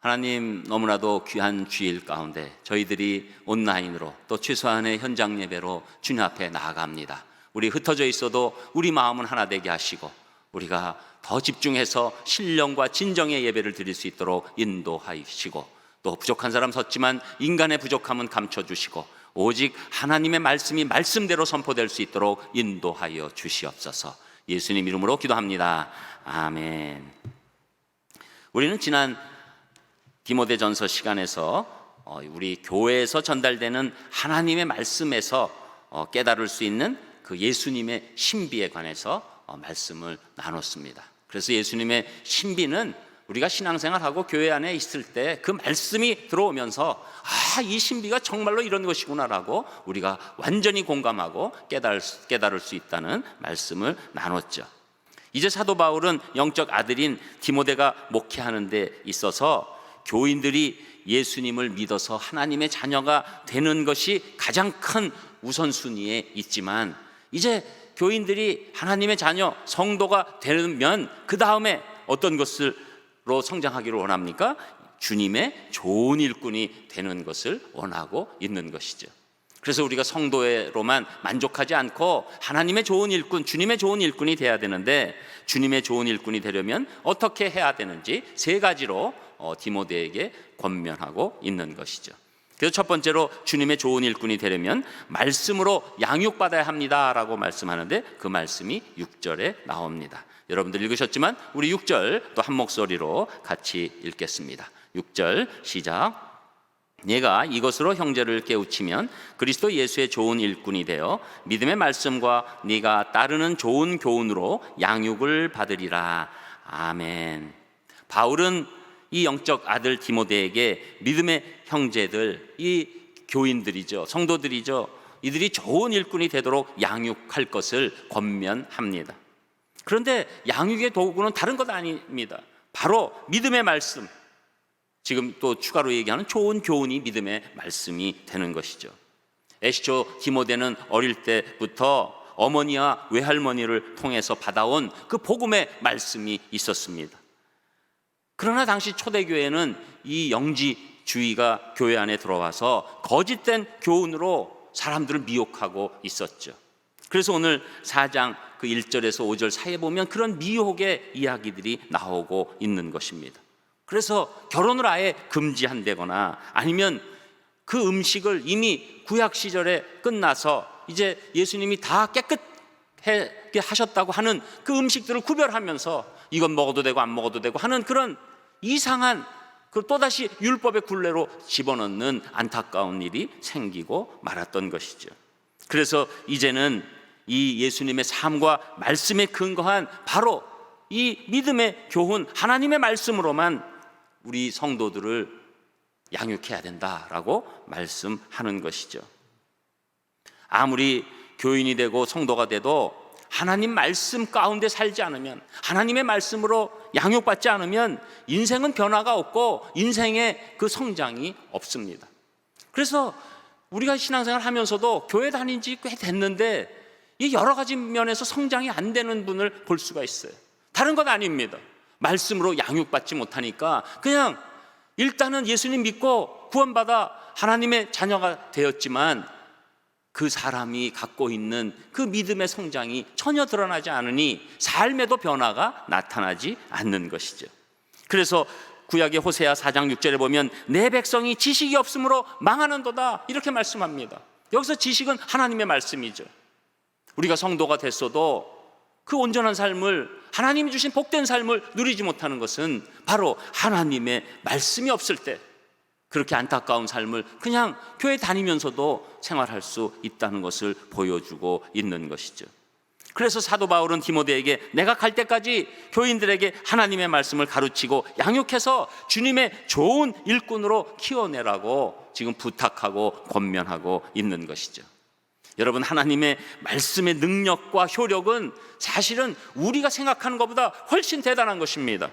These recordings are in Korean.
하나님, 너무나도 귀한 주일 가운데 저희들이 온라인으로 또 최소한의 현장 예배로 주님 앞에 나아갑니다. 우리 흩어져 있어도 우리 마음은 하나 되게 하시고 우리가 더 집중해서 신령과 진정의 예배를 드릴 수 있도록 인도하시고, 또 부족한 사람 섰지만 인간의 부족함은 감춰주시고 오직 하나님의 말씀이 말씀대로 선포될 수 있도록 인도하여 주시옵소서. 예수님 이름으로 기도합니다. 아멘. 우리는 지난 디모데전서 시간에서 우리 교회에서 전달되는 하나님의 말씀에서 깨달을 수 있는 그 예수님의 신비에 관해서 말씀을 나눴습니다. 그래서 예수님의 신비는 우리가 신앙생활하고 교회 안에 있을 때 그 말씀이 들어오면서 이 신비가 정말로 이런 것이구나라고 우리가 완전히 공감하고 깨달을 수 있다는 말씀을 나눴죠. 이제 사도 바울은 영적 아들인 디모데가 목회하는 데 있어서 교인들이 예수님을 믿어서 하나님의 자녀가 되는 것이 가장 큰 우선순위에 있지만, 이제 교인들이 하나님의 자녀, 성도가 되면 그 다음에 어떤 것으로 성장하기를 원합니까? 주님의 좋은 일꾼이 되는 것을 원하고 있는 것이죠. 그래서 우리가 성도로만 만족하지 않고 하나님의 좋은 일꾼, 주님의 좋은 일꾼이 돼야 되는데, 주님의 좋은 일꾼이 되려면 어떻게 해야 되는지 세 가지로 디모데에게 권면하고 있는 것이죠. 그래서 첫 번째로 주님의 좋은 일꾼이 되려면 말씀으로 양육받아야 합니다라고 말씀하는데, 그 말씀이 6절에 나옵니다. 여러분들 읽으셨지만 우리 6절 또 한 목소리로 같이 읽겠습니다. 6절 시작. 네가 이것으로 형제를 깨우치면 그리스도 예수의 좋은 일꾼이 되어 믿음의 말씀과 네가 따르는 좋은 교훈으로 양육을 받으리라. 아멘. 바울은 이 영적 아들 디모데에게 믿음의 형제들, 이 교인들이죠, 성도들이죠, 이들이 좋은 일꾼이 되도록 양육할 것을 권면합니다. 그런데 양육의 도구는 다른 것 아닙니다. 바로 믿음의 말씀, 지금 또 추가로 얘기하는 좋은 교훈이 믿음의 말씀이 되는 것이죠. 애시초 디모데는 어릴 때부터 어머니와 외할머니를 통해서 받아온 그 복음의 말씀이 있었습니다. 그러나 당시 초대교회는 이 영지주의가 교회 안에 들어와서 거짓된 교훈으로 사람들을 미혹하고 있었죠. 그래서 오늘 4장 그 1절에서 5절 사이에 보면 그런 미혹의 이야기들이 나오고 있는 것입니다. 그래서 결혼을 아예 금지한다거나, 아니면 그 음식을 이미 구약 시절에 끝나서 이제 예수님이 다 깨끗하게 하셨다고 하는 그 음식들을 구별하면서 이건 먹어도 되고 안 먹어도 되고 하는 그런 이상한, 그걸 또다시 율법의 굴레로 집어넣는 안타까운 일이 생기고 말았던 것이죠. 그래서 이제는 이 예수님의 삶과 말씀에 근거한 바로 이 믿음의 교훈, 하나님의 말씀으로만 우리 성도들을 양육해야 된다라고 말씀하는 것이죠. 아무리 교인이 되고 성도가 돼도 하나님 말씀 가운데 살지 않으면, 하나님의 말씀으로 양육받지 않으면 인생은 변화가 없고 인생의 그 성장이 없습니다. 그래서 우리가 신앙생활 하면서도 교회 다닌 지 꽤 됐는데 이 여러 가지 면에서 성장이 안 되는 분을 볼 수가 있어요. 다른 것 아닙니다. 말씀으로 양육받지 못하니까 그냥 일단은 예수님 믿고 구원받아 하나님의 자녀가 되었지만 그 사람이 갖고 있는 그 믿음의 성장이 전혀 드러나지 않으니 삶에도 변화가 나타나지 않는 것이죠. 그래서 구약의 호세아 4장 6절에 보면 내 백성이 지식이 없으므로 망하는도다, 이렇게 말씀합니다. 여기서 지식은 하나님의 말씀이죠. 우리가 성도가 됐어도 그 온전한 삶을, 하나님이 주신 복된 삶을 누리지 못하는 것은 바로 하나님의 말씀이 없을 때 그렇게 안타까운 삶을 그냥 교회 다니면서도 생활할 수 있다는 것을 보여주고 있는 것이죠. 그래서 사도 바울은 디모데에게 내가 갈 때까지 교인들에게 하나님의 말씀을 가르치고 양육해서 주님의 좋은 일꾼으로 키워내라고 지금 부탁하고 권면하고 있는 것이죠. 여러분, 하나님의 말씀의 능력과 효력은 사실은 우리가 생각하는 것보다 훨씬 대단한 것입니다.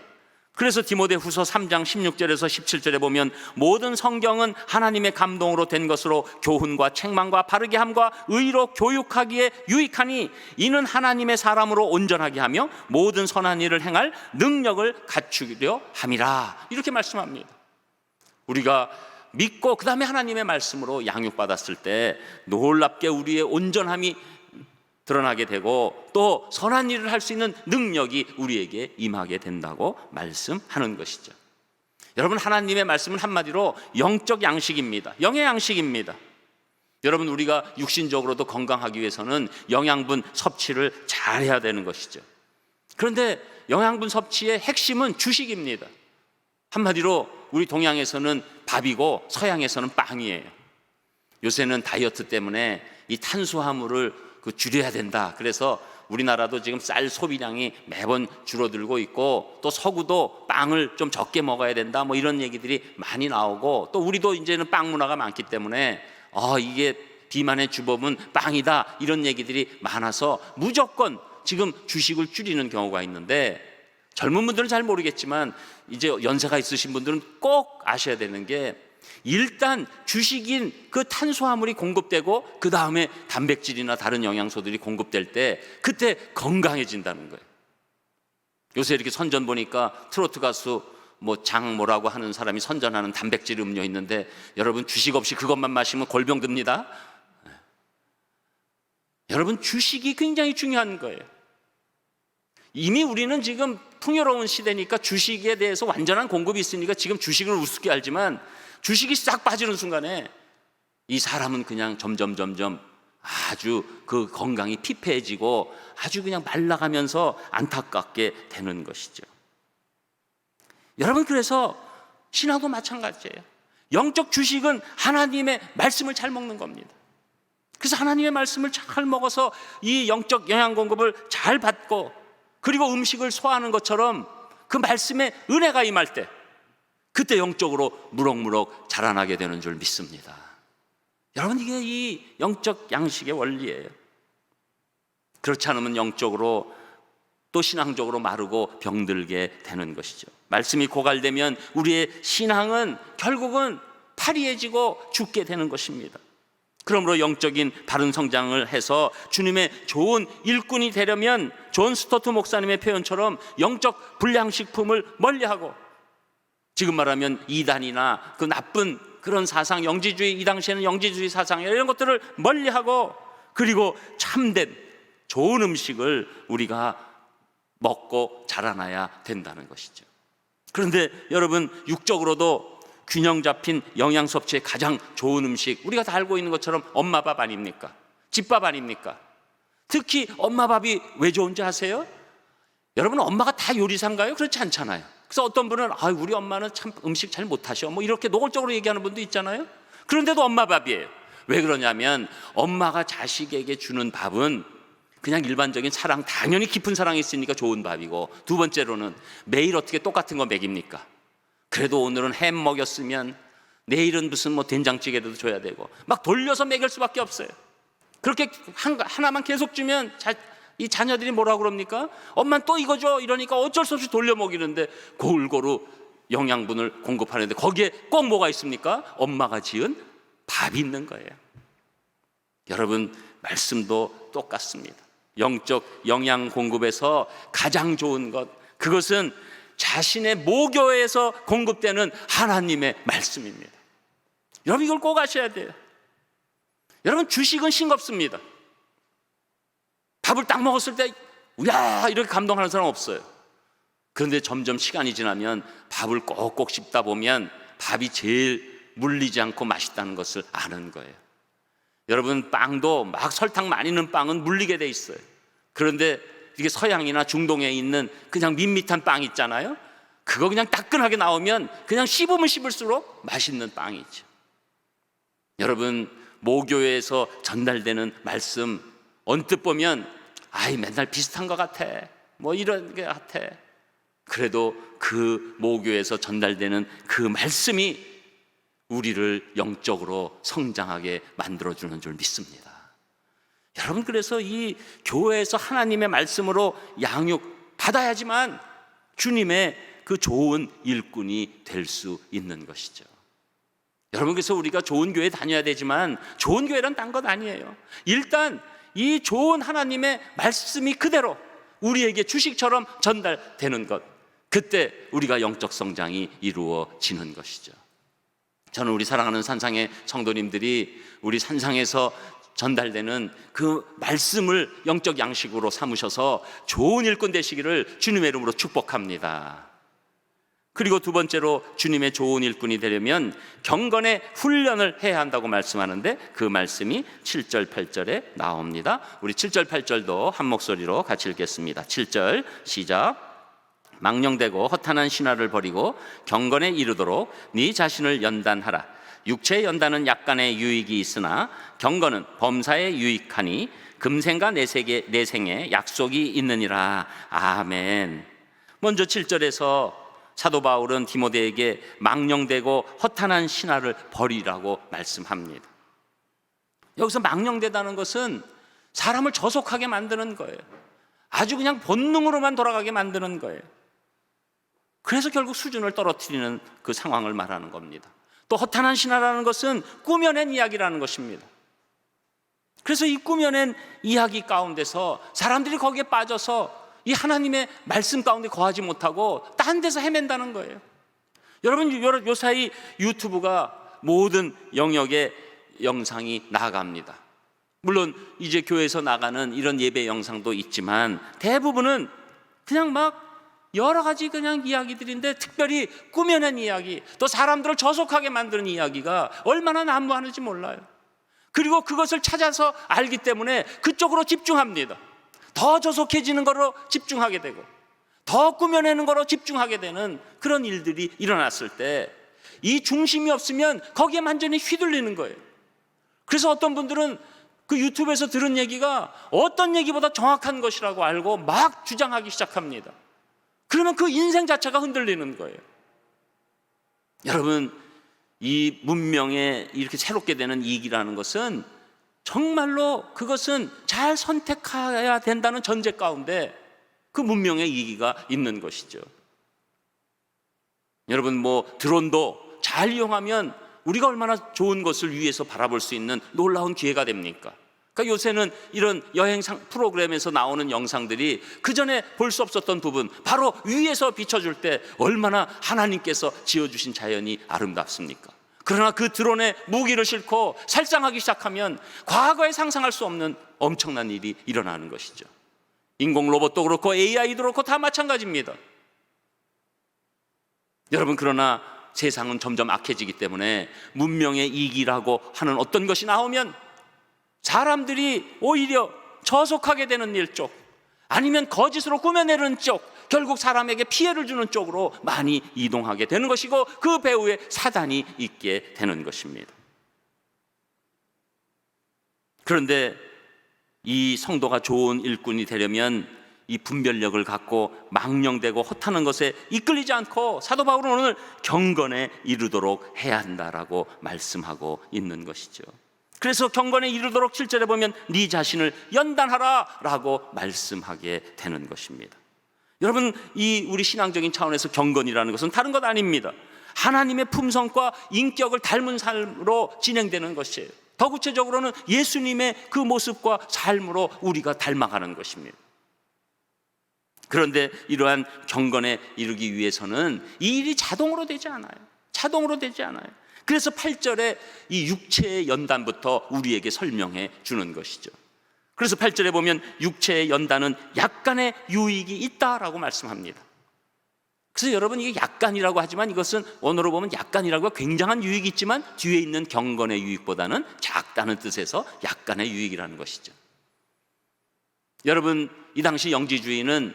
그래서 디모데후서 3장 16절에서 17절에 보면 모든 성경은 하나님의 감동으로 된 것으로 교훈과 책망과 바르게 함과 의로 교육하기에 유익하니 이는 하나님의 사람으로 온전하게 하며 모든 선한 일을 행할 능력을 갖추려 함이라, 이렇게 말씀합니다. 우리가 믿고 그 다음에 하나님의 말씀으로 양육받았을 때 놀랍게 우리의 온전함이 드러나게 되고 또 선한 일을 할 수 있는 능력이 우리에게 임하게 된다고 말씀하는 것이죠. 여러분, 하나님의 말씀은 한마디로 영적 양식입니다. 영의 양식입니다. 여러분, 우리가 육신적으로도 건강하기 위해서는 영양분 섭취를 잘해야 되는 것이죠. 그런데 영양분 섭취의 핵심은 주식입니다. 한마디로 우리 동양에서는 밥이고 서양에서는 빵이에요. 요새는 다이어트 때문에 이 탄수화물을 줄여야 된다. 그래서 우리나라도 지금 쌀 소비량이 매번 줄어들고 있고 또 서구도 빵을 좀 적게 먹어야 된다, 뭐 이런 얘기들이 많이 나오고 또 우리도 이제는 빵 문화가 많기 때문에 이게 비만의 주범은 빵이다, 이런 얘기들이 많아서 무조건 지금 주식을 줄이는 경우가 있는데, 젊은 분들은 잘 모르겠지만 이제 연세가 있으신 분들은 꼭 아셔야 되는 게, 일단 주식인 그 탄수화물이 공급되고 그 다음에 단백질이나 다른 영양소들이 공급될 때 그때 건강해진다는 거예요. 요새 이렇게 선전 보니까 트로트 가수 뭐라고 하는 사람이 선전하는 단백질 음료 있는데, 여러분 주식 없이 그것만 마시면 골병 듭니다. 여러분, 주식이 굉장히 중요한 거예요. 이미 우리는 지금 풍요로운 시대니까 주식에 대해서 완전한 공급이 있으니까 지금 주식을 우습게 알지만, 주식이 싹 빠지는 순간에 이 사람은 그냥 점점 아주 그 건강이 피폐해지고 아주 그냥 말라가면서 안타깝게 되는 것이죠. 여러분, 그래서 신앙도 마찬가지예요. 영적 주식은 하나님의 말씀을 잘 먹는 겁니다. 그래서 하나님의 말씀을 잘 먹어서 이 영적 영양 공급을 잘 받고, 그리고 음식을 소화하는 것처럼 그 말씀의 은혜가 임할 때 그때 영적으로 무럭무럭 자라나게 되는 줄 믿습니다. 여러분, 이게 이 영적 양식의 원리예요. 그렇지 않으면 영적으로 또 신앙적으로 마르고 병들게 되는 것이죠. 말씀이 고갈되면 우리의 신앙은 결국은 파리해지고 죽게 되는 것입니다. 그러므로 영적인 바른 성장을 해서 주님의 좋은 일꾼이 되려면 존 스토트 목사님의 표현처럼 영적 불량식품을 멀리하고, 지금 말하면 이단이나 그 나쁜 그런 사상, 영지주의, 이 당시에는 영지주의 사상 이런 것들을 멀리하고, 그리고 참된 좋은 음식을 우리가 먹고 자라나야 된다는 것이죠. 그런데 여러분, 육적으로도 균형 잡힌 영양 섭취의 가장 좋은 음식, 우리가 다 알고 있는 것처럼 엄마 밥 아닙니까? 집밥 아닙니까? 특히 엄마 밥이 왜 좋은지 아세요? 여러분, 엄마가 다 요리사인가요? 그렇지 않잖아요. 그래서 어떤 분은 우리 엄마는 참 음식 잘 못하셔, 뭐 이렇게 노골적으로 얘기하는 분도 있잖아요. 그런데도 엄마 밥이에요. 왜 그러냐면 엄마가 자식에게 주는 밥은 그냥 일반적인 사랑, 당연히 깊은 사랑이 있으니까 좋은 밥이고, 두 번째로는 매일 어떻게 똑같은 거 먹입니까? 그래도 오늘은 햄 먹였으면 내일은 무슨 된장찌개도 줘야 되고 막 돌려서 먹일 수밖에 없어요. 그렇게 하나만 계속 주면 이 자녀들이 뭐라고 그럽니까? 엄마는 또 이거 줘 이러니까 어쩔 수 없이 돌려 먹이는데 골고루 영양분을 공급하는데 거기에 꼭 뭐가 있습니까? 엄마가 지은 밥이 있는 거예요. 여러분, 말씀도 똑같습니다. 영적 영양 공급에서 가장 좋은 것, 그것은 자신의 모교에서 공급되는 하나님의 말씀입니다. 여러분, 이걸 꼭 아셔야 돼요. 여러분, 주식은 싱겁습니다. 밥을 딱 먹었을 때 야 이렇게 감동하는 사람 없어요. 그런데 점점 시간이 지나면 밥을 꼭꼭 씹다 보면 밥이 제일 물리지 않고 맛있다는 것을 아는 거예요. 여러분, 빵도 막 설탕 많이 넣은 빵은 물리게 돼 있어요. 그런데 이게 서양이나 중동에 있는 그냥 밋밋한 빵 있잖아요. 그거 그냥 따끈하게 나오면 그냥 씹으면 씹을수록 맛있는 빵이죠. 여러분, 모교에서 전달되는 말씀 언뜻 보면 맨날 비슷한 것 같아, 뭐 이런 게 같아. 그래도 그 모교에서 전달되는 그 말씀이 우리를 영적으로 성장하게 만들어주는 줄 믿습니다. 여러분, 그래서 이 교회에서 하나님의 말씀으로 양육 받아야지만 주님의 그 좋은 일꾼이 될 수 있는 것이죠. 여러분, 그래서 우리가 좋은 교회 다녀야 되지만 좋은 교회란 딴 것 아니에요. 일단 이 좋은 하나님의 말씀이 그대로 우리에게 주식처럼 전달되는 것, 그때 우리가 영적 성장이 이루어지는 것이죠. 저는 우리 사랑하는 산상의 성도님들이 우리 산상에서 전달되는 그 말씀을 영적 양식으로 삼으셔서 좋은 일꾼 되시기를 주님의 이름으로 축복합니다. 그리고 두 번째로 주님의 좋은 일꾼이 되려면 경건의 훈련을 해야 한다고 말씀하는데, 그 말씀이 7절 8절에 나옵니다. 우리 7절 8절도 한 목소리로 같이 읽겠습니다. 7절 시작. 망령되고 허탄한 신화를 버리고 경건에 이르도록 네 자신을 연단하라. 육체의 연단은 약간의 유익이 있으나 경건은 범사에 유익하니 금생과 내생에 약속이 있느니라. 아멘. 먼저 7절에서 사도 바울은 디모데에게 망령되고 허탄한 신화를 버리라고 말씀합니다. 여기서 망령되다는 것은 사람을 저속하게 만드는 거예요. 아주 그냥 본능으로만 돌아가게 만드는 거예요. 그래서 결국 수준을 떨어뜨리는 그 상황을 말하는 겁니다. 또 허탄한 신화라는 것은 꾸며낸 이야기라는 것입니다. 그래서 이 꾸며낸 이야기 가운데서 사람들이 거기에 빠져서 이 하나님의 말씀 가운데 거하지 못하고 딴 데서 헤맨다는 거예요. 여러분, 요사이 유튜브가 모든 영역의 영상이 나갑니다. 물론 이제 교회에서 나가는 이런 예배 영상도 있지만 대부분은 그냥 막 여러 가지 그냥 이야기들인데, 특별히 꾸며낸 이야기, 또 사람들을 저속하게 만드는 이야기가 얼마나 난무하는지 몰라요. 그리고 그것을 찾아서 알기 때문에 그쪽으로 집중합니다. 더 저속해지는 거로 집중하게 되고 더 꾸며내는 거로 집중하게 되는 그런 일들이 일어났을 때 이 중심이 없으면 거기에 완전히 휘둘리는 거예요. 그래서 어떤 분들은 그 유튜브에서 들은 얘기가 어떤 얘기보다 정확한 것이라고 알고 막 주장하기 시작합니다. 그러면 그 인생 자체가 흔들리는 거예요. 여러분, 이 문명에 이렇게 새롭게 되는 이익이라는 것은 정말로 그것은 잘 선택해야 된다는 전제 가운데 그 문명의 이익이 있는 것이죠. 여러분, 드론도 잘 이용하면 우리가 얼마나 좋은 것을 위에서 바라볼 수 있는 놀라운 기회가 됩니까? 그러니까 요새는 이런 여행 프로그램에서 나오는 영상들이 그전에 볼 수 없었던 부분, 바로 위에서 비춰줄 때 얼마나 하나님께서 지어주신 자연이 아름답습니까? 그러나 그 드론에 무기를 싣고 살상하기 시작하면 과거에 상상할 수 없는 엄청난 일이 일어나는 것이죠. 인공 로봇도 그렇고 AI도 그렇고 다 마찬가지입니다. 여러분, 그러나 세상은 점점 악해지기 때문에 문명의 이익이라고 하는 어떤 것이 나오면 사람들이 오히려 저속하게 되는 일 쪽, 아니면 거짓으로 꾸며내는 쪽, 결국 사람에게 피해를 주는 쪽으로 많이 이동하게 되는 것이고, 그 배후에 사단이 있게 되는 것입니다. 그런데 이 성도가 좋은 일꾼이 되려면 이 분별력을 갖고 망령되고 허탄한 것에 이끌리지 않고 사도 바울은 오늘 경건에 이르도록 해야 한다라고 말씀하고 있는 것이죠. 그래서 경건에 이르도록 7절에 보면 네 자신을 연단하라 라고 말씀하게 되는 것입니다. 여러분, 이 우리 신앙적인 차원에서 경건이라는 것은 다른 것 아닙니다. 하나님의 품성과 인격을 닮은 삶으로 진행되는 것이에요. 더 구체적으로는 예수님의 그 모습과 삶으로 우리가 닮아가는 것입니다. 그런데 이러한 경건에 이르기 위해서는 이 일이 자동으로 되지 않아요. 자동으로 되지 않아요. 그래서 8절에 이 육체의 연단부터 우리에게 설명해 주는 것이죠. 그래서 8절에 보면 육체의 연단은 약간의 유익이 있다라고 말씀합니다. 그래서 여러분, 이게 약간이라고 하지만 이것은 원어로 보면 약간이라고 굉장한 유익이 있지만 뒤에 있는 경건의 유익보다는 작다는 뜻에서 약간의 유익이라는 것이죠. 여러분, 이 당시 영지주의는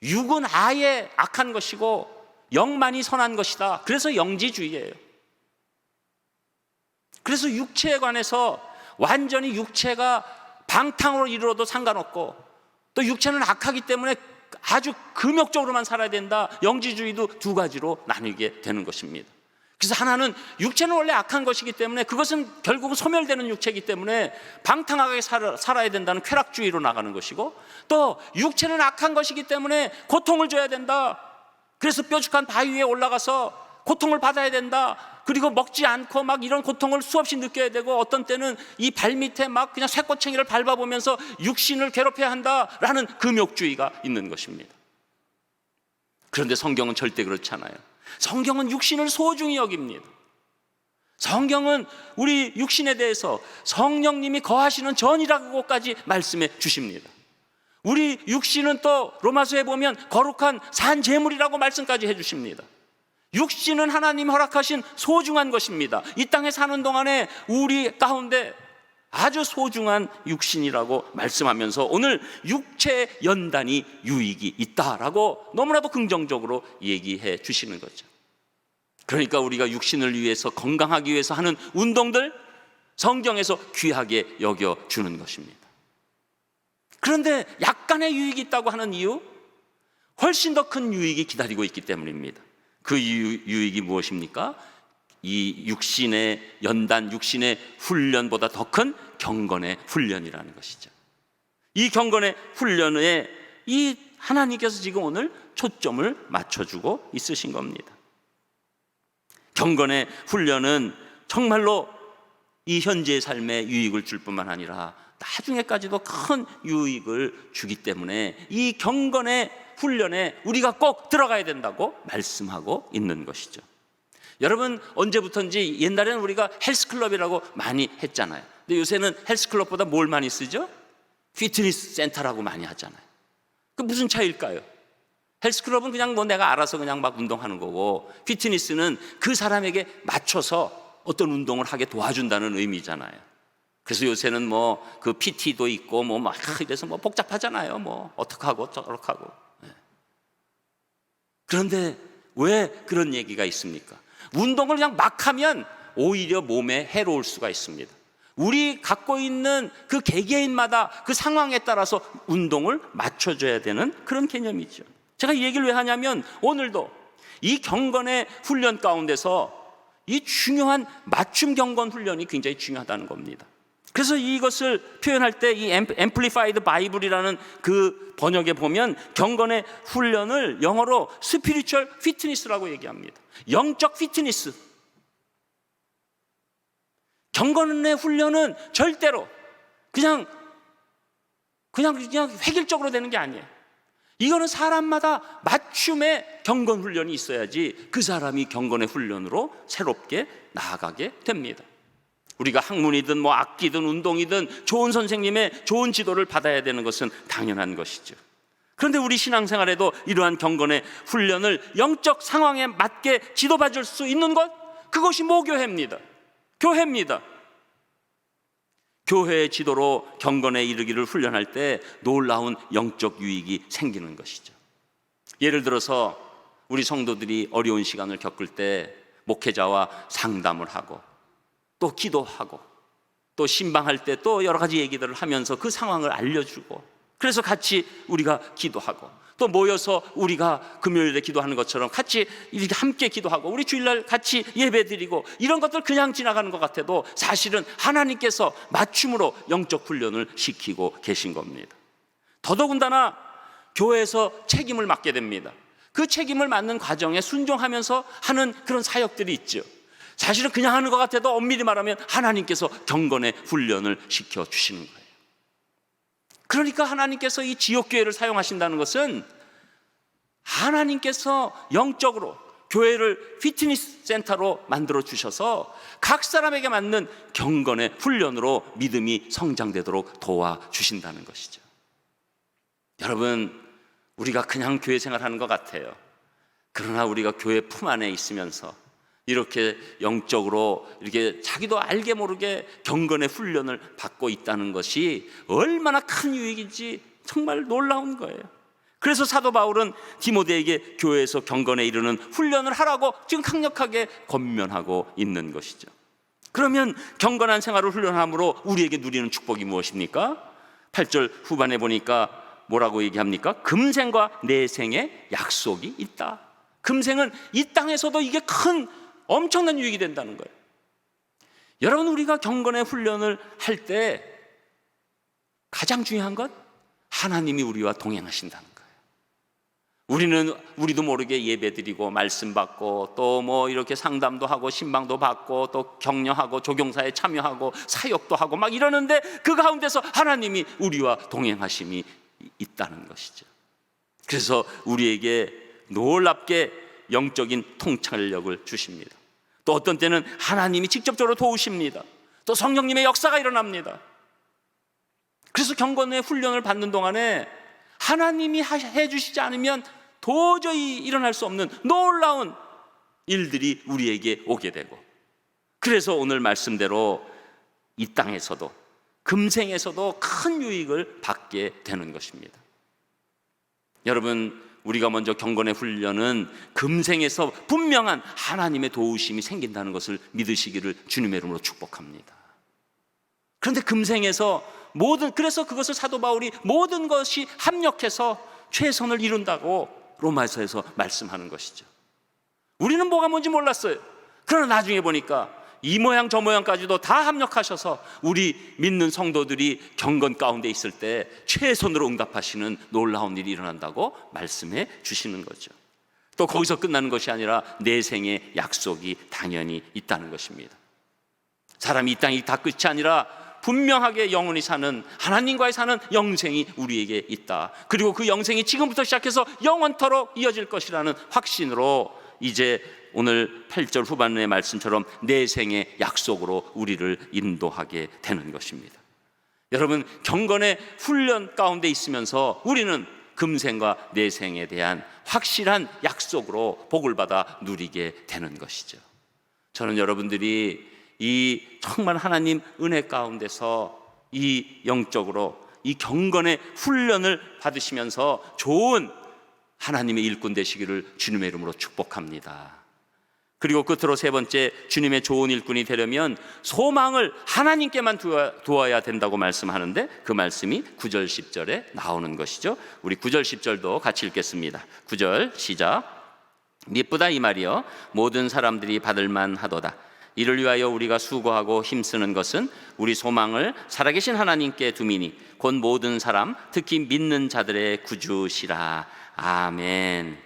육은 아예 악한 것이고 영만이 선한 것이다. 그래서 영지주의예요. 그래서 육체에 관해서 완전히 육체가 방탕으로 이르러도 상관없고, 또 육체는 악하기 때문에 아주 금욕적으로만 살아야 된다. 영지주의도 두 가지로 나뉘게 되는 것입니다. 그래서 하나는 육체는 원래 악한 것이기 때문에 그것은 결국은 소멸되는 육체이기 때문에 방탕하게 살아야 된다는 쾌락주의로 나가는 것이고, 또 육체는 악한 것이기 때문에 고통을 줘야 된다. 그래서 뾰족한 바위 위에 올라가서 고통을 받아야 된다. 그리고 먹지 않고 막 이런 고통을 수없이 느껴야 되고, 어떤 때는 이 발밑에 막 그냥 쇠꼬챙이를 밟아보면서 육신을 괴롭혀야 한다라는 금욕주의가 있는 것입니다. 그런데 성경은 절대 그렇지 않아요. 성경은 육신을 소중히 여깁니다. 성경은 우리 육신에 대해서 성령님이 거하시는 전이라고까지 말씀해 주십니다. 우리 육신은 또 로마서에 보면 거룩한 산 제물이라고 말씀까지 해 주십니다. 육신은 하나님 허락하신 소중한 것입니다. 이 땅에 사는 동안에 우리 가운데 아주 소중한 육신이라고 말씀하면서 오늘 육체의 연단이 유익이 있다라고 너무나도 긍정적으로 얘기해 주시는 거죠. 그러니까 우리가 육신을 위해서 건강하기 위해서 하는 운동들 성경에서 귀하게 여겨주는 것입니다. 그런데 약간의 유익이 있다고 하는 이유, 훨씬 더 큰 유익이 기다리고 있기 때문입니다. 그 유익이 무엇입니까? 이 육신의 연단, 육신의 훈련보다 더 큰 경건의 훈련이라는 것이죠. 이 경건의 훈련에 이 하나님께서 지금 오늘 초점을 맞춰주고 있으신 겁니다. 경건의 훈련은 정말로 이 현재의 삶에 유익을 줄 뿐만 아니라 나중에까지도 큰 유익을 주기 때문에 이 경건의 훈련에 우리가 꼭 들어가야 된다고 말씀하고 있는 것이죠. 여러분, 언제부턴지 옛날에는 우리가 헬스클럽이라고 많이 했잖아요. 근데 요새는 헬스클럽보다 뭘 많이 쓰죠? 피트니스 센터라고 많이 하잖아요. 그 무슨 차이일까요? 헬스클럽은 그냥 뭐 내가 알아서 그냥 막 운동하는 거고, 피트니스는 그 사람에게 맞춰서 어떤 운동을 하게 도와준다는 의미잖아요. 그래서 요새는 뭐 그 PT도 있고 뭐 막 이래서 뭐 복잡하잖아요. 뭐 어떻게 하고 저렇게 하고. 그런데 왜 그런 얘기가 있습니까? 운동을 그냥 막 하면 오히려 몸에 해로울 수가 있습니다. 우리 갖고 있는 그 개개인마다 그 상황에 따라서 운동을 맞춰줘야 되는 그런 개념이죠. 제가 이 얘기를 왜 하냐면 오늘도 이 경건의 훈련 가운데서 이 중요한 맞춤 경건 훈련이 굉장히 중요하다는 겁니다. 그래서 이것을 표현할 때 이 앰플리파이드 바이블이라는 그 번역에 보면 경건의 훈련을 영어로 스피리추얼 피트니스라고 얘기합니다. 영적 피트니스. 경건의 훈련은 절대로 그냥 획일적으로 되는 게 아니에요. 이거는 사람마다 맞춤의 경건 훈련이 있어야지 그 사람이 경건의 훈련으로 새롭게 나아가게 됩니다. 우리가 학문이든 뭐 악기든 운동이든 좋은 선생님의 좋은 지도를 받아야 되는 것은 당연한 것이죠. 그런데 우리 신앙생활에도 이러한 경건의 훈련을 영적 상황에 맞게 지도받을 수 있는 것, 그것이 모교회입니다. 교회입니다. 교회의 지도로 경건에 이르기를 훈련할 때 놀라운 영적 유익이 생기는 것이죠. 예를 들어서 우리 성도들이 어려운 시간을 겪을 때 목회자와 상담을 하고 또 기도하고 또 신방할 때 또 여러 가지 얘기들을 하면서 그 상황을 알려주고, 그래서 같이 우리가 기도하고 또 모여서 우리가 금요일에 기도하는 것처럼 같이 이렇게 함께 기도하고 우리 주일날 같이 예배드리고, 이런 것들 그냥 지나가는 것 같아도 사실은 하나님께서 맞춤으로 영적 훈련을 시키고 계신 겁니다. 더더군다나 교회에서 책임을 맡게 됩니다. 그 책임을 맡는 과정에 순종하면서 하는 그런 사역들이 있죠. 사실은 그냥 하는 것 같아도 엄밀히 말하면 하나님께서 경건의 훈련을 시켜주시는 거예요. 그러니까 하나님께서 이 지역교회를 사용하신다는 것은 하나님께서 영적으로 교회를 피트니스 센터로 만들어 주셔서 각 사람에게 맞는 경건의 훈련으로 믿음이 성장되도록 도와주신다는 것이죠. 여러분, 우리가 그냥 교회 생활하는 것 같아요. 그러나 우리가 교회 품 안에 있으면서 이렇게 영적으로 이렇게 자기도 알게 모르게 경건의 훈련을 받고 있다는 것이 얼마나 큰 유익인지 정말 놀라운 거예요. 그래서 사도 바울은 디모데에게 교회에서 경건에 이르는 훈련을 하라고 지금 강력하게 권면하고 있는 것이죠. 그러면 경건한 생활을 훈련함으로 우리에게 누리는 축복이 무엇입니까? 8절 후반에 보니까 뭐라고 얘기합니까? 금생과 내생의 약속이 있다. 금생은 이 땅에서도 이게 큰 엄청난 유익이 된다는 거예요. 여러분, 우리가 경건의 훈련을 할 때 가장 중요한 건 하나님이 우리와 동행하신다는 거예요. 우리도 모르게 예배드리고 말씀 받고 또 뭐 이렇게 상담도 하고 신방도 받고 또 격려하고 조경사에 참여하고 사역도 하고 막 이러는데 그 가운데서 하나님이 우리와 동행하심이 있다는 것이죠. 그래서 우리에게 놀랍게 영적인 통찰력을 주십니다. 또 어떤 때는 하나님이 직접적으로 도우십니다. 또 성령님의 역사가 일어납니다. 그래서 경건의 훈련을 받는 동안에 하나님이 해주시지 않으면 도저히 일어날 수 없는 놀라운 일들이 우리에게 오게 되고, 그래서 오늘 말씀대로 이 땅에서도 금생에서도 큰 유익을 받게 되는 것입니다. 여러분, 우리가 먼저 경건의 훈련은 금생에서 분명한 하나님의 도우심이 생긴다는 것을 믿으시기를 주님의 이름으로 축복합니다. 그런데 금생에서 그래서 그것을 사도 바울이 모든 것이 합력해서 최선을 이룬다고 로마서에서 말씀하는 것이죠. 우리는 뭐가 뭔지 몰랐어요. 그러나 나중에 보니까 이 모양 저 모양까지도 다 합력하셔서 우리 믿는 성도들이 경건 가운데 있을 때 최선으로 응답하시는 놀라운 일이 일어난다고 말씀해 주시는 거죠. 또 거기서 끝나는 것이 아니라 내생의 약속이 당연히 있다는 것입니다. 사람이 이 땅이 다 끝이 아니라 분명하게 영원히 사는, 하나님과의 사는 영생이 우리에게 있다. 그리고 그 영생이 지금부터 시작해서 영원토록 이어질 것이라는 확신으로 이제 오늘 8절 후반의 말씀처럼 내생의 약속으로 우리를 인도하게 되는 것입니다. 여러분, 경건의 훈련 가운데 있으면서 우리는 금생과 내생에 대한 확실한 약속으로 복을 받아 누리게 되는 것이죠. 저는 여러분들이 이 정말 하나님 은혜 가운데서 이 영적으로 이 경건의 훈련을 받으시면서 좋은 하나님의 일꾼 되시기를 주님의 이름으로 축복합니다. 그리고 끝으로 세 번째, 주님의 좋은 일꾼이 되려면 소망을 하나님께만 두어야 된다고 말씀하는데, 그 말씀이 9절 10절에 나오는 것이죠. 우리 9절 10절도 같이 읽겠습니다. 9절 시작. 미쁘다 이 말이여, 모든 사람들이 받을 만하도다. 이를 위하여 우리가 수고하고 힘쓰는 것은 우리 소망을 살아계신 하나님께 두미니 곧 모든 사람, 특히 믿는 자들의 구주시라. 아멘.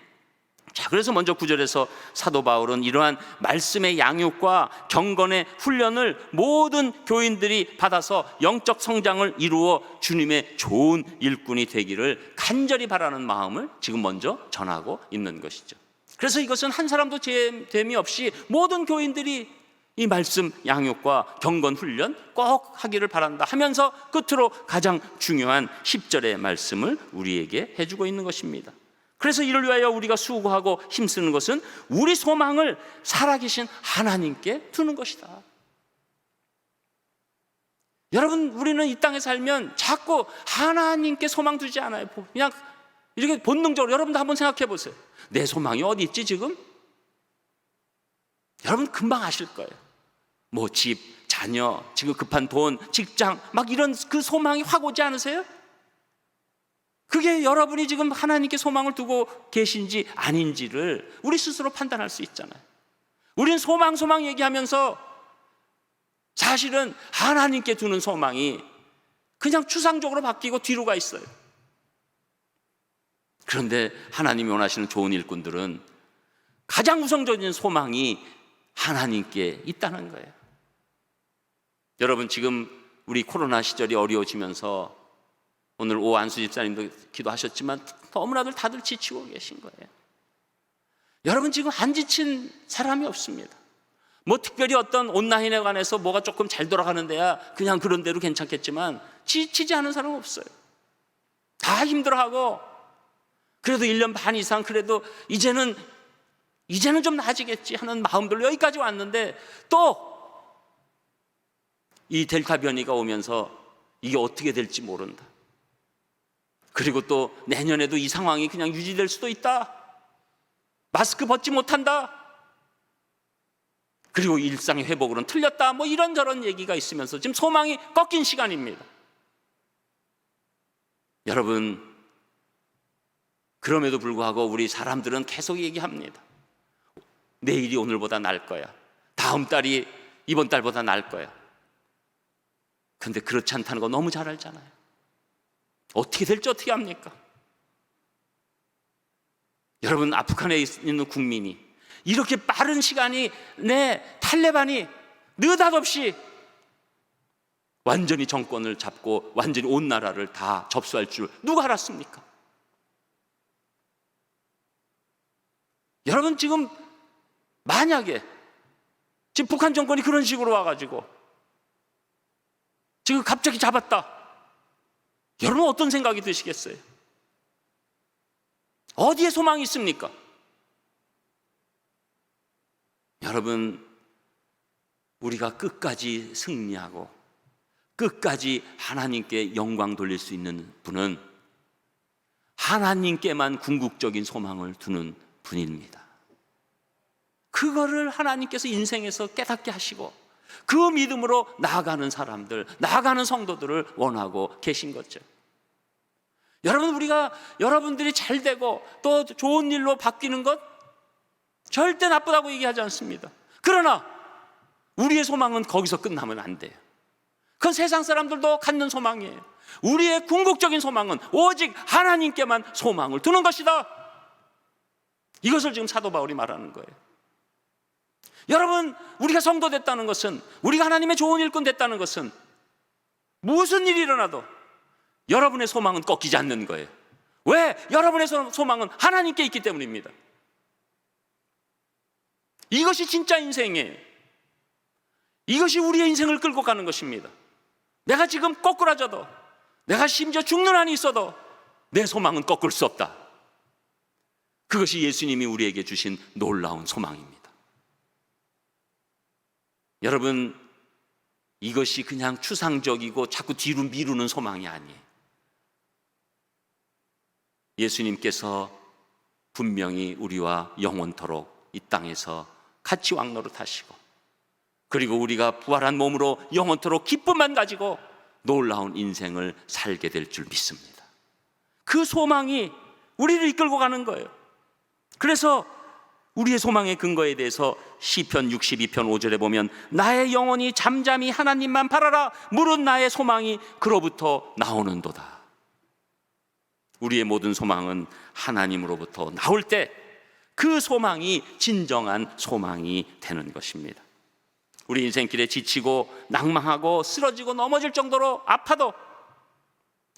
자, 그래서 먼저 9절에서 사도 바울은 이러한 말씀의 양육과 경건의 훈련을 모든 교인들이 받아서 영적 성장을 이루어 주님의 좋은 일꾼이 되기를 간절히 바라는 마음을 지금 먼저 전하고 있는 것이죠. 그래서 이것은 한 사람도 재미 없이 모든 교인들이 이 말씀 양육과 경건 훈련 꼭 하기를 바란다 하면서 끝으로 가장 중요한 10절의 말씀을 우리에게 해주고 있는 것입니다. 그래서 이를 위하여 우리가 수고하고 힘쓰는 것은 우리 소망을 살아계신 하나님께 두는 것이다. 여러분, 우리는 이 땅에 살면 자꾸 하나님께 소망 두지 않아요. 그냥 이렇게 본능적으로. 여러분도 한번 생각해 보세요. 내 소망이 어디 있지 지금? 여러분 금방 아실 거예요. 뭐 집, 자녀, 지금 급한 돈, 직장, 막 이런 그 소망이 확 오지 않으세요? 그게 여러분이 지금 하나님께 소망을 두고 계신지 아닌지를 우리 스스로 판단할 수 있잖아요. 우리는 소망 얘기하면서 사실은 하나님께 두는 소망이 그냥 추상적으로 바뀌고 뒤로 가 있어요. 그런데 하나님이 원하시는 좋은 일꾼들은 가장 우선적인 소망이 하나님께 있다는 거예요. 여러분, 지금 우리 코로나 시절이 어려워지면서 오늘 오안수 집사님도 기도하셨지만 너무나도 다들 지치고 계신 거예요. 여러분, 지금 안 지친 사람이 없습니다. 뭐 특별히 어떤 온라인에 관해서 뭐가 조금 잘 돌아가는 데야 그냥 그런 대로 괜찮겠지만 지치지 않은 사람은 없어요. 다 힘들어하고 그래도 1년 반 이상 그래도 이제는 좀 나아지겠지 하는 마음들로 여기까지 왔는데 또 이 델타 변이가 오면서 이게 어떻게 될지 모른다. 그리고 또 내년에도 이 상황이 그냥 유지될 수도 있다. 마스크 벗지 못한다. 그리고 일상의 회복으로는 틀렸다. 뭐 이런저런 얘기가 있으면서 지금 소망이 꺾인 시간입니다. 여러분, 그럼에도 불구하고 우리 사람들은 계속 얘기합니다. 내일이 오늘보다 나을 거야. 다음 달이 이번 달보다 나을 거야. 그런데 그렇지 않다는 거 너무 잘 알잖아요. 어떻게 될지 어떻게 합니까? 여러분, 아프간에 있는 국민이 이렇게 빠른 시간이 탈레반이 느닷없이 완전히 정권을 잡고 완전히 온 나라를 다 접수할 줄 누가 알았습니까? 여러분, 지금 만약에 지금 북한 정권이 그런 식으로 와가지고 지금 갑자기 잡았다. 여러분 어떤 생각이 드시겠어요? 어디에 소망이 있습니까? 여러분, 우리가 끝까지 승리하고 끝까지 하나님께 영광 돌릴 수 있는 분은 하나님께만 궁극적인 소망을 두는 분입니다. 그거를 하나님께서 인생에서 깨닫게 하시고 그 믿음으로 나아가는 사람들, 나아가는 성도들을 원하고 계신 거죠. 여러분, 우리가 여러분들이 잘 되고 또 좋은 일로 바뀌는 것 절대 나쁘다고 얘기하지 않습니다. 그러나 우리의 소망은 거기서 끝나면 안 돼요. 그건 세상 사람들도 갖는 소망이에요. 우리의 궁극적인 소망은 오직 하나님께만 소망을 두는 것이다. 이것을 지금 사도 바울이 말하는 거예요. 여러분, 우리가 성도 됐다는 것은, 우리가 하나님의 좋은 일꾼 됐다는 것은 무슨 일이 일어나도 여러분의 소망은 꺾이지 않는 거예요. 왜? 여러분의 소망은 하나님께 있기 때문입니다. 이것이 진짜 인생이에요. 이것이 우리의 인생을 끌고 가는 것입니다. 내가 지금 거꾸라져도, 내가 심지어 죽는 한이 있어도 내 소망은 꺾을 수 없다. 그것이 예수님이 우리에게 주신 놀라운 소망입니다. 여러분, 이것이 그냥 추상적이고 자꾸 뒤로 미루는 소망이 아니에요. 예수님께서 분명히 우리와 영원토록 이 땅에서 같이 왕노릇하시고, 그리고 우리가 부활한 몸으로 영원토록 기쁨만 가지고 놀라운 인생을 살게 될 줄 믿습니다. 그 소망이 우리를 이끌고 가는 거예요. 그래서 우리의 소망의 근거에 대해서 시편 62편 5절에 보면 나의 영혼이 잠잠히 하나님만 바라라. 무릇 나의 소망이 그로부터 나오는도다. 우리의 모든 소망은 하나님으로부터 나올 때 그 소망이 진정한 소망이 되는 것입니다. 우리 인생길에 지치고 낭망하고 쓰러지고 넘어질 정도로 아파도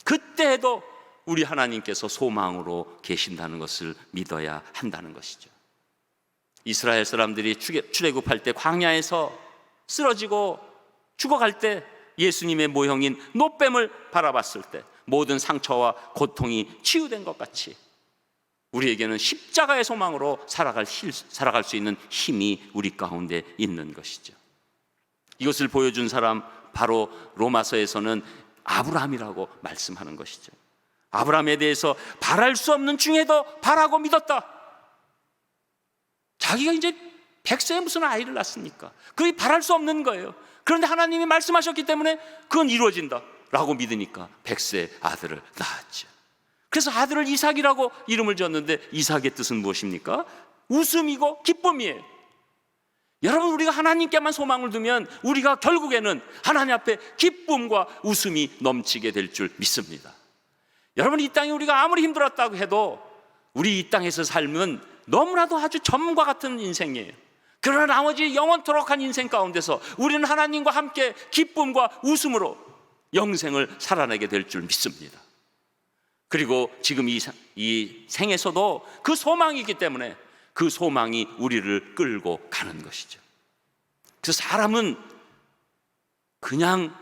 그때에도 우리 하나님께서 소망으로 계신다는 것을 믿어야 한다는 것이죠. 이스라엘 사람들이 출애굽할 때 광야에서 쓰러지고 죽어갈 때 예수님의 모형인 노뱀을 바라봤을 때 모든 상처와 고통이 치유된 것 같이 우리에게는 십자가의 소망으로 살아갈 수 있는 힘이 우리 가운데 있는 것이죠. 이것을 보여준 사람 바로 로마서에서는 아브라함이라고 말씀하는 것이죠. 아브라함에 대해서 바랄 수 없는 중에도 바라고 믿었다. 자기가 이제 100세에 무슨 아이를 낳습니까? 그게 바랄 수 없는 거예요. 그런데 하나님이 말씀하셨기 때문에 그건 이루어진다 라고 믿으니까 100세 아들을 낳았죠. 그래서 아들을 이삭이라고 이름을 지었는데 이삭의 뜻은 무엇입니까? 웃음이고 기쁨이에요. 여러분, 우리가 하나님께만 소망을 두면 우리가 결국에는 하나님 앞에 기쁨과 웃음이 넘치게 될 줄 믿습니다. 여러분, 이 땅에 우리가 아무리 힘들었다고 해도 우리 이 땅에서 삶은 너무나도 아주 점과 같은 인생이에요. 그러나 나머지 영원토록 한 인생 가운데서 우리는 하나님과 함께 기쁨과 웃음으로 영생을 살아내게 될 줄 믿습니다. 그리고 지금 이 생에서도 그 소망이 있기 때문에 그 소망이 우리를 끌고 가는 것이죠. 그래서 사람은 그냥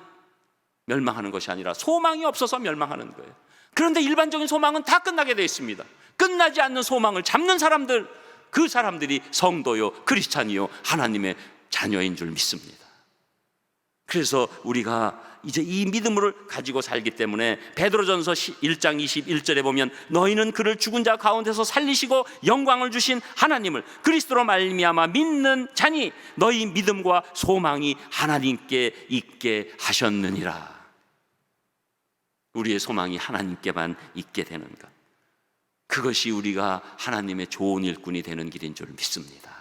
멸망하는 것이 아니라 소망이 없어서 멸망하는 거예요. 그런데 일반적인 소망은 다 끝나게 되어 있습니다. 끝나지 않는 소망을 잡는 사람들, 그 사람들이 성도요, 크리스찬이요, 하나님의 자녀인 줄 믿습니다. 그래서 우리가 이제 이 믿음을 가지고 살기 때문에 베드로전서 1장 21절에 보면 너희는 그를 죽은 자 가운데서 살리시고 영광을 주신 하나님을 그리스도로 말미암아 믿는 자니 너희 믿음과 소망이 하나님께 있게 하셨느니라. 우리의 소망이 하나님께만 있게 되는 것, 그것이 우리가 하나님의 좋은 일꾼이 되는 길인 줄 믿습니다.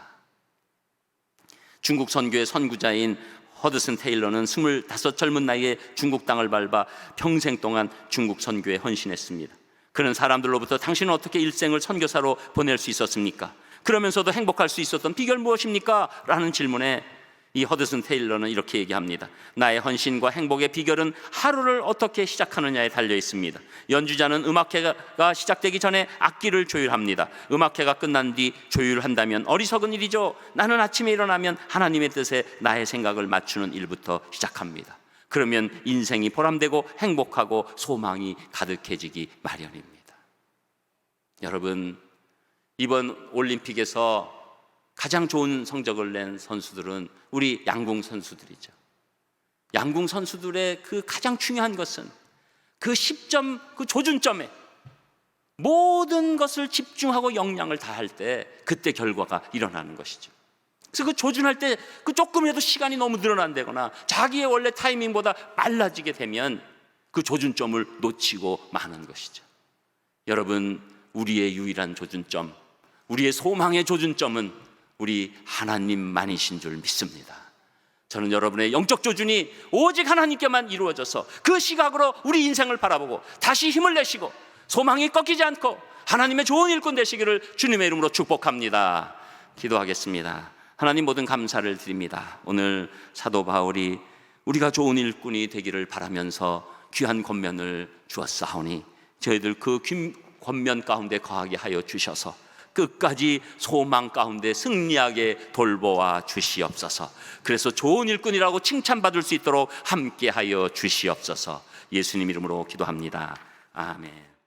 중국 선교의 선구자인 허드슨 테일러는 25 젊은 나이에 중국 땅을 밟아 평생 동안 중국 선교에 헌신했습니다. 그런 사람들로부터 당신은 어떻게 일생을 선교사로 보낼 수 있었습니까? 그러면서도 행복할 수 있었던 비결 무엇입니까? 라는 질문에 이 허드슨 테일러는 이렇게 얘기합니다. 나의 헌신과 행복의 비결은 하루를 어떻게 시작하느냐에 달려 있습니다. 연주자는 음악회가 시작되기 전에 악기를 조율합니다. 음악회가 끝난 뒤 조율한다면 어리석은 일이죠. 나는 아침에 일어나면 하나님의 뜻에 나의 생각을 맞추는 일부터 시작합니다. 그러면 인생이 보람되고 행복하고 소망이 가득해지기 마련입니다. 여러분, 이번 올림픽에서 가장 좋은 성적을 낸 선수들은 우리 양궁 선수들이죠. 양궁 선수들의 그 가장 중요한 것은 그 10점, 그 조준점에 모든 것을 집중하고 역량을 다할 때 그때 결과가 일어나는 것이죠. 그래서 그 조준할 때 그 조금이라도 시간이 너무 늘어난다거나 자기의 원래 타이밍보다 빨라지게 되면 그 조준점을 놓치고 마는 것이죠. 여러분, 우리의 유일한 조준점, 우리의 소망의 조준점은 우리 하나님만이신 줄 믿습니다. 저는 여러분의 영적 조준이 오직 하나님께만 이루어져서 그 시각으로 우리 인생을 바라보고 다시 힘을 내시고 소망이 꺾이지 않고 하나님의 좋은 일꾼 되시기를 주님의 이름으로 축복합니다. 기도하겠습니다. 하나님, 모든 감사를 드립니다. 오늘 사도 바울이 우리가 좋은 일꾼이 되기를 바라면서 귀한 권면을 주었사오니 저희들 그 권면 가운데 거하게 하여 주셔서 끝까지 소망 가운데 승리하게 돌보아 주시옵소서. 그래서 좋은 일꾼이라고 칭찬받을 수 있도록 함께하여 주시옵소서. 예수님 이름으로 기도합니다. 아멘.